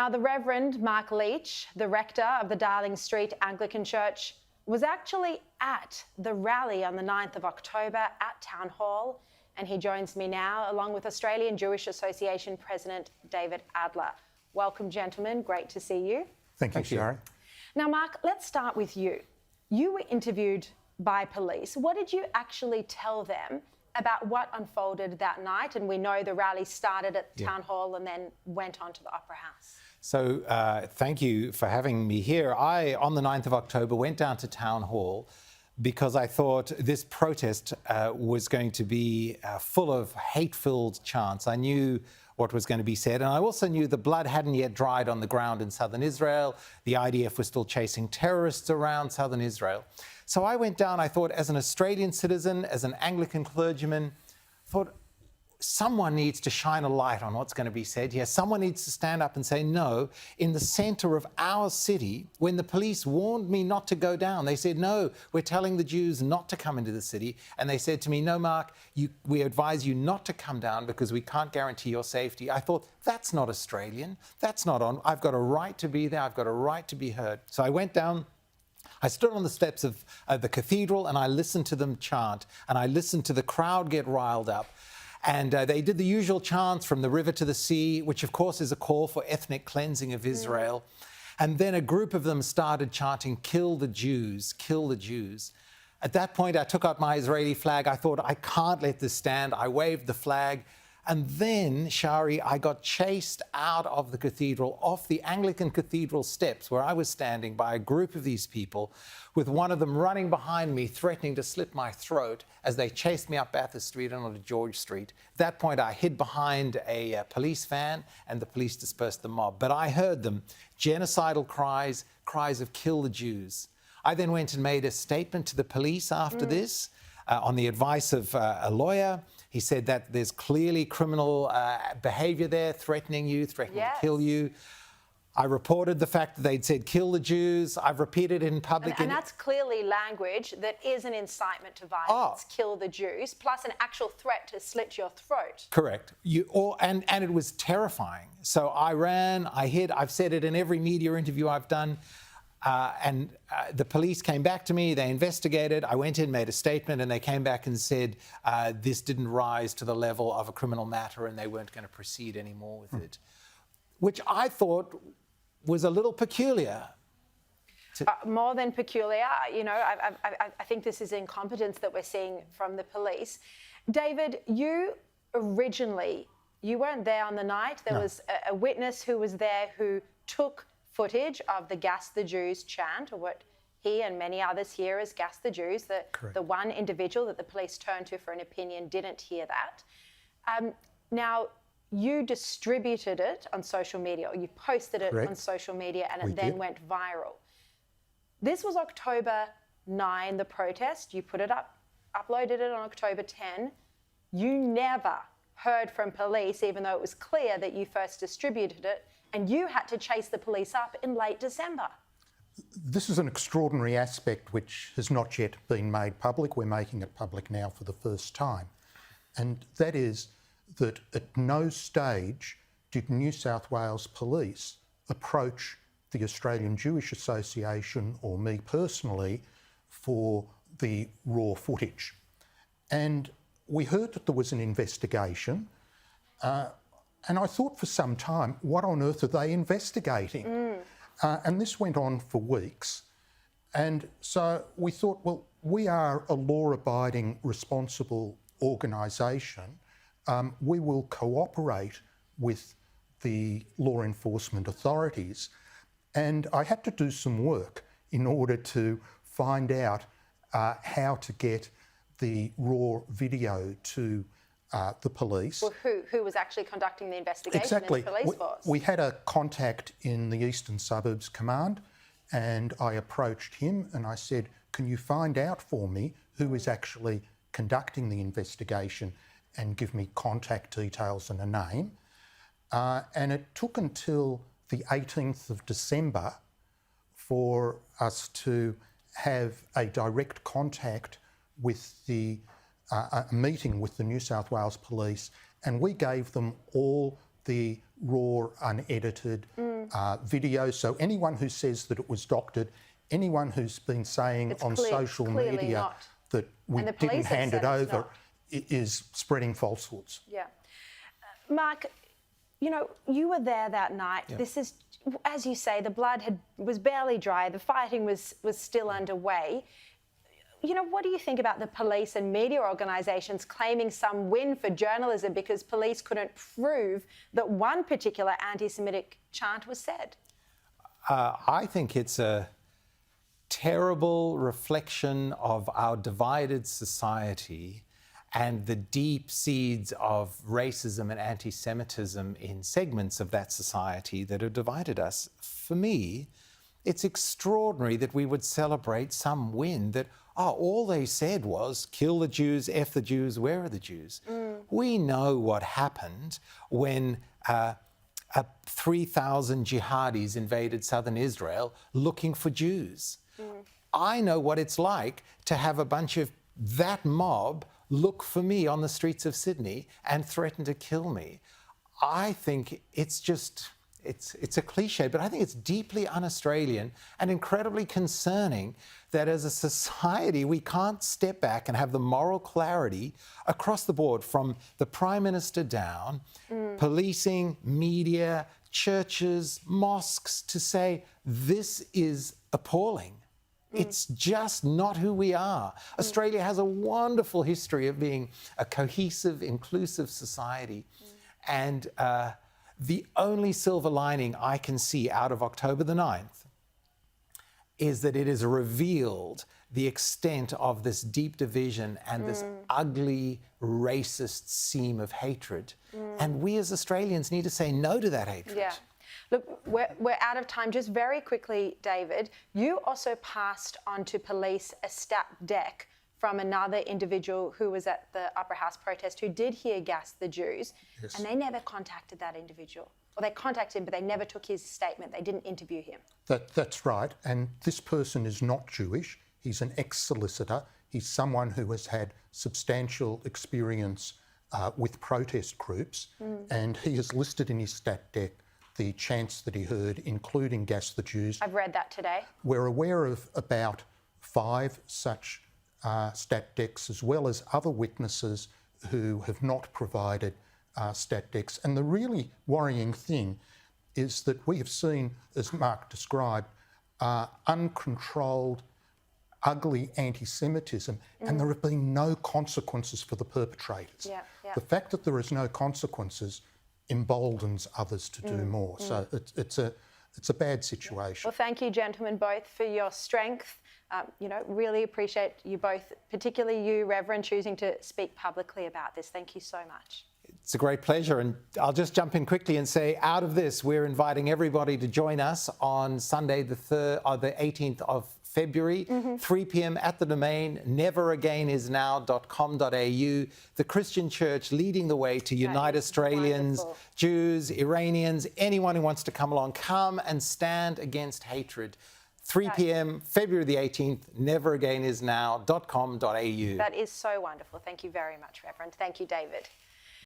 Now, the Reverend Mark Leach, the rector of the Darling Street Anglican Church, was actually at the rally on the 9th of October at Town Hall, and he joins me now along with Australian Jewish Association President David Adler. Welcome, gentlemen. Great to see you. Thank you, Shari. Now, Mark, let's start with you. You were interviewed by police. What did you actually tell them about what unfolded that night? And we know the rally started at Town Hall and then went on to the Opera House. So thank you for having me here. I, on the 9th of October, went down to Town Hall because I thought this protest was going to be full of hate-filled chants. I knew what was going to be said, and I also knew the blood hadn't yet dried on the ground in southern Israel. The IDF was still chasing terrorists around southern Israel. So I went down, I thought, as an Australian citizen, as an Anglican clergyman, thought, someone needs to shine a light on what's going to be said here. Someone needs to stand up and say, no, in the centre of our city, when the police warned me not to go down, they said, no, we're telling the Jews not to come into the city. And they said to me, no, Mark, we advise you not to come down because we can't guarantee your safety. I thought, that's not Australian. That's not on. I've got a right to be there. I've got a right to be heard. So I went down. I stood on the steps of the cathedral and I listened to them chant, and I listened to the crowd get riled up. And they did the usual chants, from the river to the sea, which of course is a call for ethnic cleansing of Israel. And then a group of them started chanting, kill the Jews, kill the Jews. At that point, I took out my Israeli flag. I thought, I can't let this stand. I waved the flag. And then, Shari, I got chased out of the cathedral, off the Anglican cathedral steps where I was standing, by a group of these people, with one of them running behind me, threatening to slit my throat as they chased me up Bathurst Street and onto George Street. At that point, I hid behind a police van and the police dispersed the mob. But I heard them, genocidal cries, cries of kill the Jews. I then went and made a statement to the police after this, on the advice of a lawyer. He said that there's clearly criminal behaviour there, threatening you, threatening to kill you. I reported the fact that they'd said, kill the Jews. I've repeated it in public. And that's clearly language that is an incitement to violence, kill the Jews, plus an actual threat to slit your throat. Correct. And it was terrifying. So I ran, I hid. I've said it in every media interview I've done. The police came back to me, they investigated, I went in, made a statement, and they came back and said this didn't rise to the level of a criminal matter and they weren't going to proceed anymore with it, which I thought was a little peculiar. More than peculiar, you know, I think this is incompetence that we're seeing from the police. David, you weren't there on the night. There was a witness who was there who took footage of the Gas the Jews chant, or what he and many others hear as Gas the Jews. The one individual that the police turned to for an opinion didn't hear that. Now, you distributed it on social media, or you posted it on social media, and it then went viral. This was October 9, the protest. You put it up, uploaded it on October 10. You never heard from police, even though it was clear that you first distributed it, and you had to chase the police up in late December. This is an extraordinary aspect which has not yet been made public. We're making it public now for the first time. And that is that at no stage did New South Wales Police approach the Australian Jewish Association or me personally for the raw footage. And we heard that there was an investigation. And I thought for some time, what on earth are they investigating? And this went on for weeks. And so we thought, well, we are a law-abiding, responsible organisation. We will cooperate with the law enforcement authorities. And I had to do some work in order to find out how to get the raw video to the police. Well, who was actually conducting the investigation? Exactly. In the police force? We had a contact in the Eastern Suburbs Command, and I approached him and I said, can you find out for me who is actually conducting the investigation and give me contact details and a name? And it took until the 18th of December for us to have a direct contact with a meeting with the New South Wales Police, and we gave them all the raw, unedited video. So anyone who says that it was doctored, anyone who's been saying on social media that we didn't hand it over is spreading falsehoods. Yeah. Mark, you know, you were there that night. Yeah. This is, as you say, the blood was barely dry. The fighting was still underway. You know, what do you think about the police and media organisations claiming some win for journalism because police couldn't prove that one particular anti-Semitic chant was said? I think it's a terrible reflection of our divided society and the deep seeds of racism and anti-Semitism in segments of that society that have divided us. For me, it's extraordinary that we would celebrate some win that, all they said was, kill the Jews, F the Jews, where are the Jews? We know what happened when 3,000 jihadis invaded southern Israel looking for Jews. I know what it's like to have a bunch of that mob look for me on the streets of Sydney and threaten to kill me. I think it's just... It's a cliche, but I think it's deeply un-Australian and incredibly concerning that as a society we can't step back and have the moral clarity across the board from the Prime Minister down, policing, media, churches, mosques, to say this is appalling. It's just not who we are. Australia has a wonderful history of being a cohesive, inclusive society. And the only silver lining I can see out of October the 9th is that it has revealed the extent of this deep division and this ugly, racist seam of hatred. And we as Australians need to say no to that hatred. Yeah. Look, we're out of time. Just very quickly, David, you also passed on to police a stat deck from another individual who was at the Upper House protest who did hear gas the Jews, and they never contacted that individual. Or they contacted him, but they never took his statement. They didn't interview him. That's right. And this person is not Jewish. He's an ex-solicitor. He's someone who has had substantial experience with protest groups, and he has listed in his stat deck the chants that he heard, including gas the Jews. I've read that today. We're aware of about 5 such stat decks, as well as other witnesses who have not provided stat decks. And the really worrying thing is that we have seen, as Mark described, uncontrolled, ugly anti-Semitism, and there have been no consequences for the perpetrators. The fact that there is no consequences emboldens others to do more. So it's a bad situation. Well, thank you, gentlemen, both, for your strength. You know, really appreciate you both, particularly you, Reverend, choosing to speak publicly about this. Thank you so much. It's a great pleasure. And I'll just jump in quickly and say, out of this, we're inviting everybody to join us on Sunday, the 18th of February, 3 p.m. at the Domain, neveragainisnow.com.au. The Christian Church leading the way to unite Australians, Jews, Iranians, anyone who wants to come along. Come and stand against hatred. 3 p.m, February the 18th, neveragainisnow.com.au. That is so wonderful. Thank you very much, Reverend. Thank you, David.